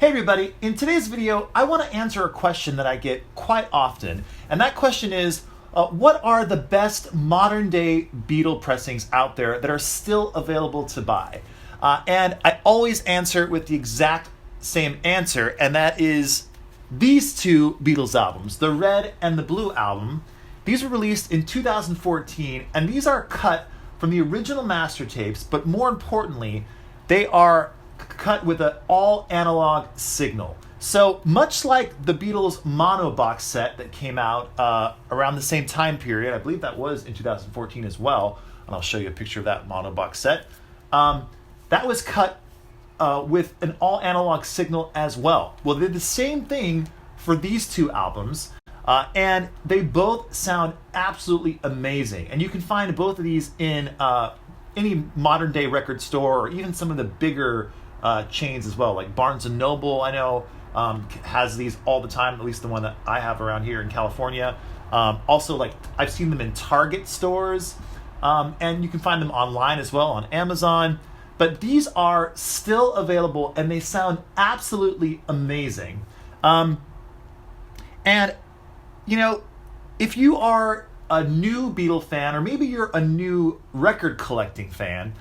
Hey everybody, in today's video, I want to answer a question that I get quite often. And that question is, what are the best modern day Beatle pressings out there that are still available to buy? And I always answer with the exact same answer, and that is these two Beatles albums, the Red and the Blue album. These were released in 2014, and these are cut from the original master tapes, but more importantly, they are cut with an all analog signal. So much like the Beatles mono box set that came out around the same time period, I believe that was in 2014 as well, and I'll show you a picture of that mono box set. That was cut with an all analog signal as well. Well, they did the same thing for these two albums, and they both sound absolutely amazing. And you can find both of these in any modern day record store, or even some of the bigger chains as well, like Barnes and Noble. I know has these all the time, at least the one that I have around here in California. Also, like I've seen them in Target stores, and you can find them online as well on Amazon. But these are still available, and they sound absolutely amazing. And you know, if you are a new Beatle fan, or maybe you're a new record collecting fan,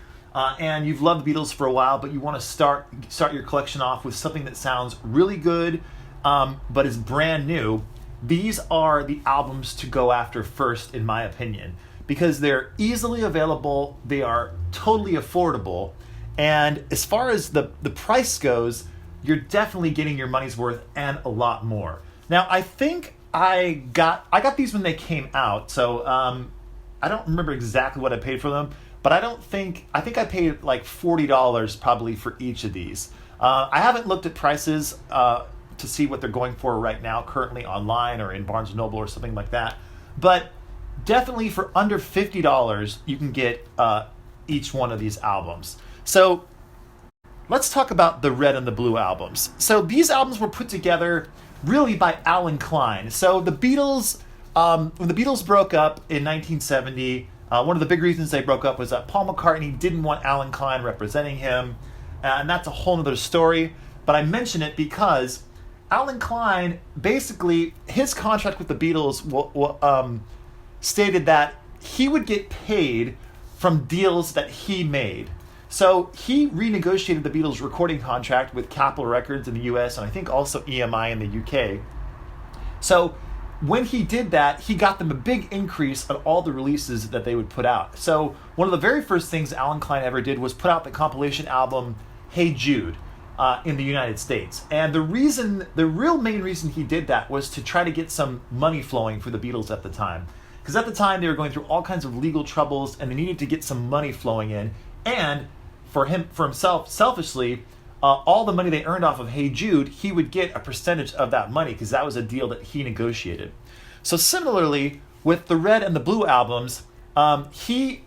and you've loved the Beatles for a while, but you want to start your collection off with something that sounds really good, but is brand new, these are the albums to go after first, in my opinion, because they're easily available, they are totally affordable, and as far as the price goes, you're definitely getting your money's worth and a lot more. Now, I think I got these when they came out, so I don't remember exactly what I paid for them, but I think I paid like $40 probably for each of these. I haven't looked at prices to see what they're going for right now, currently online or in Barnes & Noble or something like that. But definitely for under $50, you can get each one of these albums. So let's talk about the Red and the Blue albums. So these albums were put together really by Alan Klein. So the Beatles, when the Beatles broke up in 1970, one of the big reasons they broke up was that Paul McCartney didn't want Alan Klein representing him, and that's a whole other story. But I mention it because Alan Klein, basically, his contract with the Beatles stated that he would get paid from deals that he made. So he renegotiated the Beatles' recording contract with Capitol Records in the US, and I think also EMI in the UK. So when he did that, he got them a big increase on all the releases that they would put out. So one of the very first things Alan Klein ever did was put out the compilation album Hey Jude in the United States. And the real main reason he did that was to try to get some money flowing for the Beatles at the time. Because at the time they were going through all kinds of legal troubles, and they needed to get some money flowing in. And for himself, selfishly, all the money they earned off of Hey Jude, he would get a percentage of that money, because that was a deal that he negotiated. So similarly, with the Red and the Blue albums, he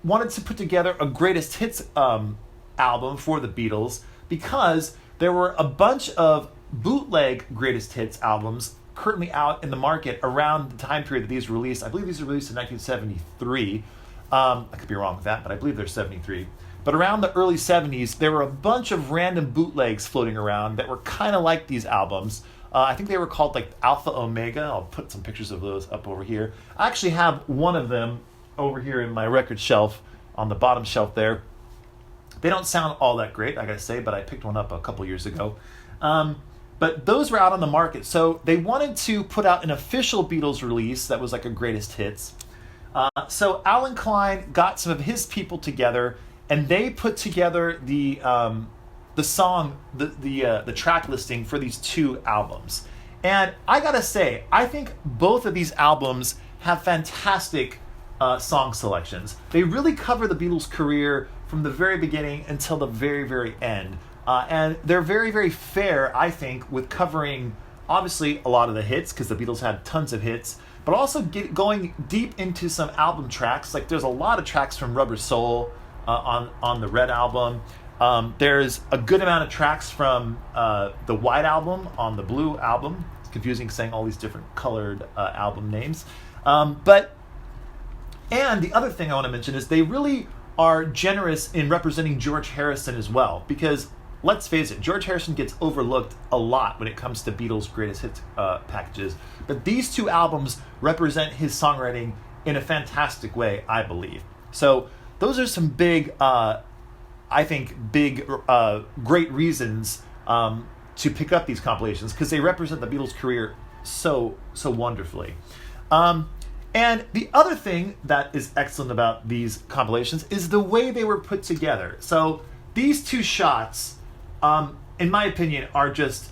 wanted to put together a greatest hits album for the Beatles, because there were a bunch of bootleg greatest hits albums currently out in the market around the time period that these were released. I believe these were released in 1973. I could be wrong with that, but I believe they're 73. But around the early 70s, there were a bunch of random bootlegs floating around that were kind of like these albums. I think they were called like Alpha Omega. I'll put some pictures of those up over here. I actually have one of them over here in my record shelf, on the bottom shelf there. They don't sound all that great, I gotta say, but I picked one up a couple years ago. But those were out on the market. So they wanted to put out an official Beatles release that was like a greatest hits. So Alan Klein got some of his people together, and they put together the track listing for these two albums. And I gotta say, I think both of these albums have fantastic song selections. They really cover the Beatles' career from the very beginning until the very, very end. And they're very, very fair, I think, with covering, obviously, a lot of the hits, because the Beatles had tons of hits, but also going deep into some album tracks. Like, there's a lot of tracks from Rubber Soul on the Red album. There's a good amount of tracks from the White album on the Blue album. It's confusing saying all these different colored album names. And the other thing I want to mention is they really are generous in representing George Harrison as well, because let's face it, George Harrison gets overlooked a lot when it comes to Beatles' greatest hits packages. But these two albums represent his songwriting in a fantastic way, I believe. So those are some big, I think, great reasons to pick up these compilations, because they represent the Beatles' career so wonderfully. And the other thing that is excellent about these compilations is the way they were put together. So these two shots, in my opinion, are just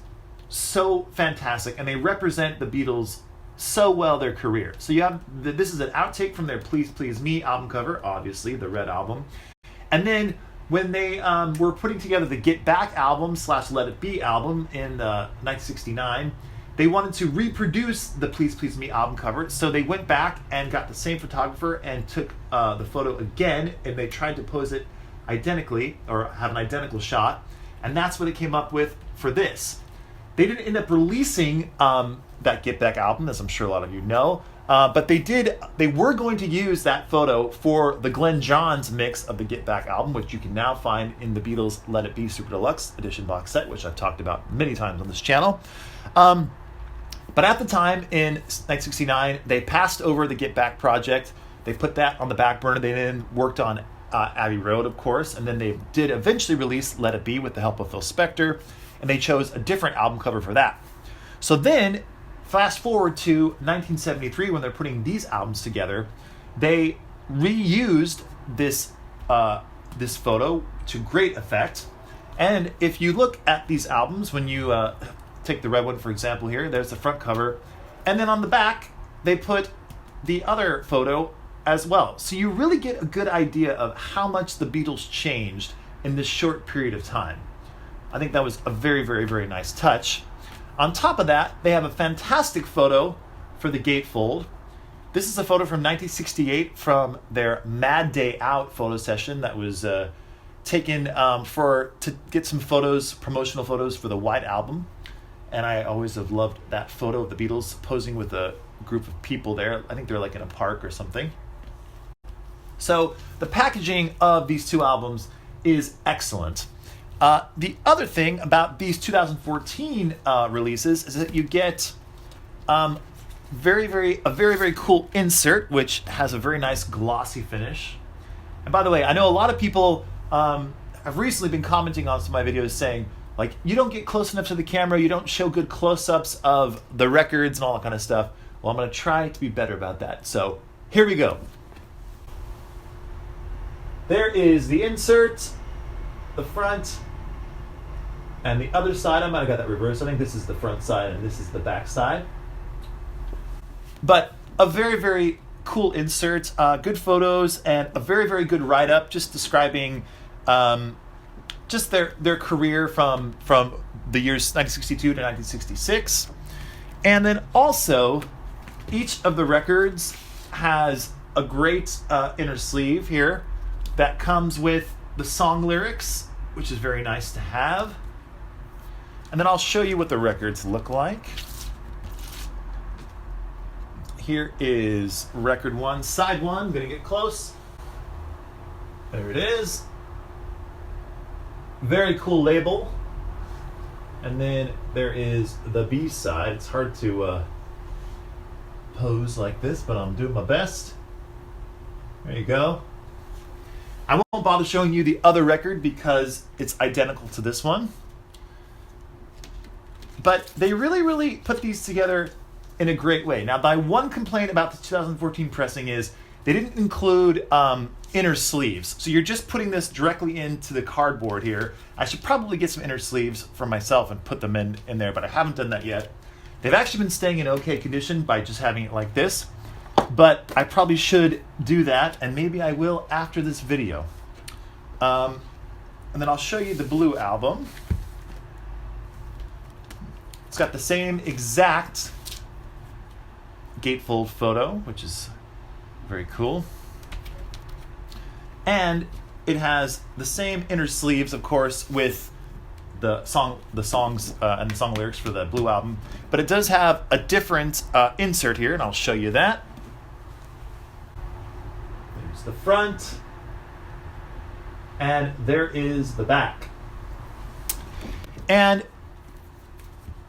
so fantastic, and they represent the Beatles so well, their career. So you have this is an outtake from their Please Please Me album cover, obviously the Red Album, and then when they were putting together the Get Back album / Let It Be album in 1969, they wanted to reproduce the Please Please Me album cover, so they went back and got the same photographer and took the photo again, and they tried to pose it identically, or have an identical shot, and that's what they came up with for this. They didn't end up releasing that Get Back album, as I'm sure a lot of you know, but they were going to use that photo for the Glenn Johns mix of the Get Back album, which you can now find in the Beatles Let It Be Super Deluxe Edition box set, which I've talked about many times on this channel. But at the time, in 1969, they passed over the Get Back project. They put that on the back burner. They then worked on Abbey Road, of course, and then they did eventually release Let It Be with the help of Phil Spector, and they chose a different album cover for that. So then, fast forward to 1973, when they're putting these albums together, they reused this photo to great effect. And if you look at these albums, when you take the red one, for example, here, there's the front cover, and then on the back, they put the other photo as well. So you really get a good idea of how much the Beatles changed in this short period of time. I think that was a very, very, very nice touch. On top of that, they have a fantastic photo for the gatefold. This is a photo from 1968 from their Mad Day Out photo session that was taken to get some photos, promotional photos for the White Album. And I always have loved that photo of the Beatles posing with a group of people there. I think they're like in a park or something. So the packaging of these two albums is excellent. The other thing about these 2014 releases is that you get a very, very cool insert, which has a very nice glossy finish. And by the way, I know a lot of people have recently been commenting on some of my videos saying, like, you don't get close enough to the camera, you don't show good close-ups of the records and all that kind of stuff. Well, I'm going to try to be better about that. So here we go. There is the insert, the front, and the other side. I might have got that reversed. I think this is the front side and this is the back side. But a very, very cool insert, good photos, and a very, very good write-up just describing just their career from the years 1962 to 1966. And then also, each of the records has a great inner sleeve here that comes with the song lyrics, which is very nice to have. And then I'll show you what the records look like. Here is record one, side one. I'm going to get close. There it is. Very cool label. And then there is the B side. It's hard to pose like this, but I'm doing my best. There you go. I won't bother showing you the other record because it's identical to this one. But they really, really put these together in a great way. Now, my one complaint about the 2014 pressing is they didn't include inner sleeves. So you're just putting this directly into the cardboard here. I should probably get some inner sleeves for myself and put them in there, but I haven't done that yet. They've actually been staying in okay condition by just having it like this. But I probably should do that, and maybe I will after this video. And then I'll show you the Blue Album. It's got the same exact gatefold photo, which is very cool. And it has the same inner sleeves, of course, with the songs and the song lyrics for the Blue Album. But it does have a different insert here, and I'll show you that. There's the front, and there is the back. And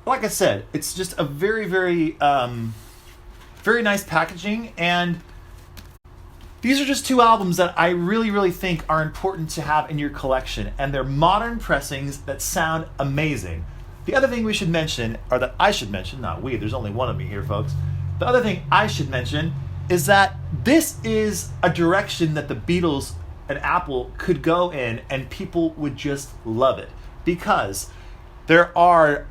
like I said, it's just a very, very, very nice packaging. And these are just two albums that I really, really think are important to have in your collection. And they're modern pressings that sound amazing. The other thing we should mention, or that I should mention, not we, there's only one of me here, folks. The other thing I should mention is that this is a direction that the Beatles and Apple could go in and people would just love it. Because there are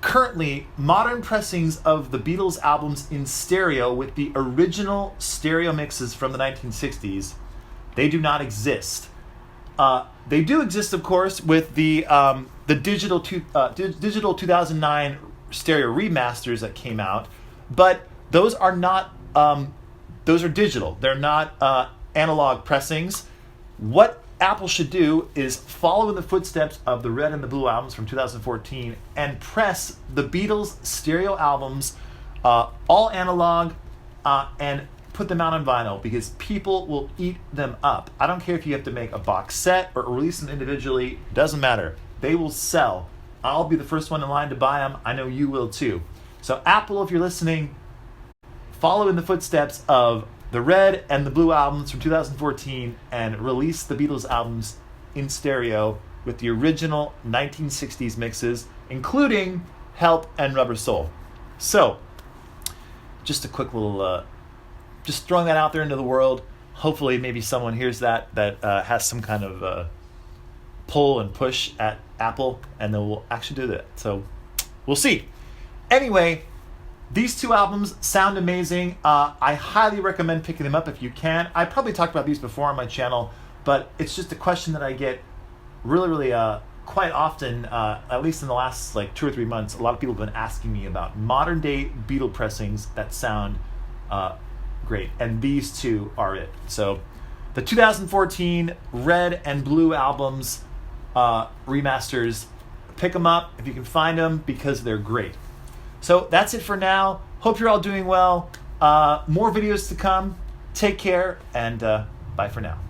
currently modern pressings of the Beatles albums in stereo with the original stereo mixes from the 1960s. They do not exist. They do exist, of course, with the digital 2009 stereo remasters that came out, but those are not. Those are digital. They're not analog pressings. What Apple should do is follow in the footsteps of the Red and the Blue albums from 2014 and press the Beatles stereo albums all analog and put them out on vinyl, because people will eat them up. I don't care if you have to make a box set or release them individually. Doesn't matter. They will sell. I'll be the first one in line to buy them. I know you will too. So Apple, if you're listening, follow in the footsteps of the Red and the Blue albums from 2014 and release the Beatles albums in stereo with the original 1960s mixes, including Help and Rubber Soul. So, just a quick little, just throwing that out there into the world. Hopefully maybe someone hears that has some kind of pull and push at Apple, and they will actually do that. So, we'll see. Anyway, these two albums sound amazing. I highly recommend picking them up if you can. I probably talked about these before on my channel, but it's just a question that I get really, really quite often, at least in the last like 2 or 3 months. A lot of people have been asking me about modern day Beatle pressings that sound great, and these two are it. So the 2014 Red and Blue albums, remasters, pick them up if you can find them, because they're great. So that's it for now. Hope you're all doing well. More videos to come. Take care, and bye for now.